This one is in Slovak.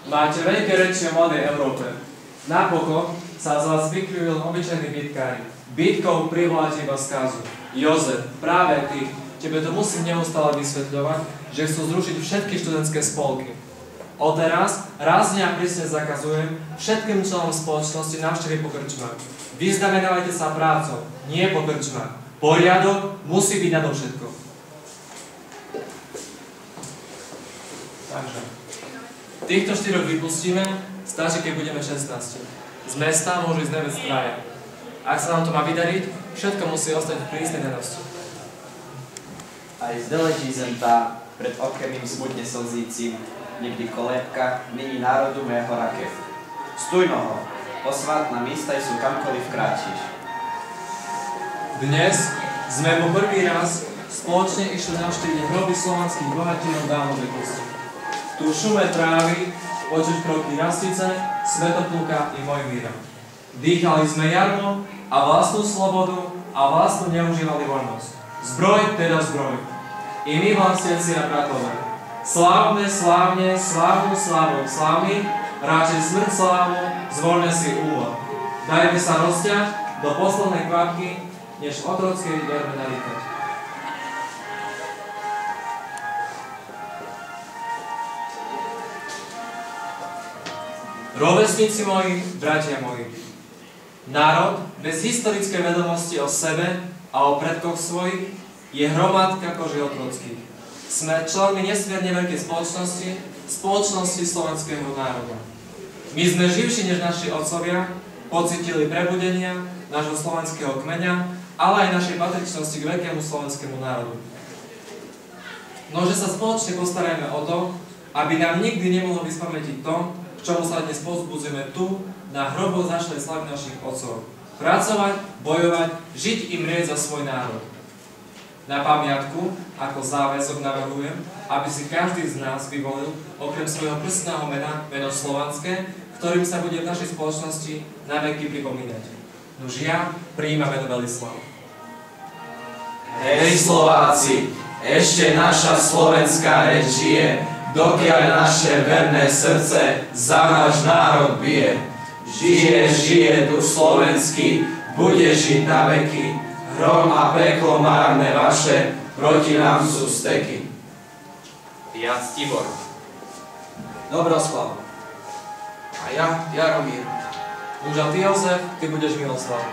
Máte veľké reči o mladej Európe. Napokon sa z vás vykryl obyčajný bitkári. Bitkou privoláte iba skazu. Jozef, práve ty, tebe to musím neustále vysvetľovať, že chcú zrušiť všetky študentské spolky. Odteraz rázne a prísne zakazujem všetkým členom spoločnosti návštevy po krčmách. Vyznamenávajte sa prácou, nie po krčmách. Poriadok musí byť nadovšetko. Takže, týchto 4 vypustíme, stačí, keď budeme 16. Z mesta môžu ísť 9 traja. Ak sa nám to má vydariť, všetko musí ostať v prísnej danosti. Aj zde leží zem tá, pred okremím smutne slzícim, nikdy kolébka, nyní národu mého rakev. Stúj noho, posvátna místa sú kamkoliv kráčiš. Dnes sme po prvý raz spoločne išli navštíviť hroby slovanských bohatínov dávnovekosti. Tu šume trávy, počuť kroky Rastice, Svätopluka i Mojmíra. Dýchali sme jarmo a vlastnú slobodu a vlastnú neužívali voľnosť. Zbroj teda zbroj. I my vlastiaci a bratovia. Slávne, slávne, slávnu, slávou slávny, radšej smrť slávu, zvolme si úvod. Dajme sa rozťať do poslednej kvapky, než v otrockej verme narýchať. Rovesníci moji, bratia moji, národ bez historickej vedomosti o sebe a o predkoch svojich je hromadka koží otrockých. Sme členmi nesmierne veľkej spoločnosti slovenského národa. My sme živší než naši otcovia, pocítili prebudenia nášho slovenského kmeňa, ale aj našej patričnosti k veľkému slovenskému národu. Nože sa spoločne postarajme o to, aby nám nikdy nemohlo vyspamätiť to, k čomu sa dnes povzbudzujeme tu, na hroboch zašlej slavy našich otcov. Pracovať, bojovať, žiť i mrieť za svoj národ. Na pamiatku, ako záväzok navrhujem, aby si každý z nás vyvolil, okrem svojho krstného mena, meno slovanské, ktorým sa bude v našej spoločnosti na veky pripomínať. Nuž ja prijímam meno Velislav. Hej Slováci, ešte naša slovenská reč žije, dokiaľ naše verné srdce za náš národ bije. Žije duch slovenský, bude žiť na veky. Hrom a peklo márne vaše, proti nám sú steky. Ja Tibor. Dobroslav. A ja Jaromír. Už a ty, Jozef, ty budeš Miloslav.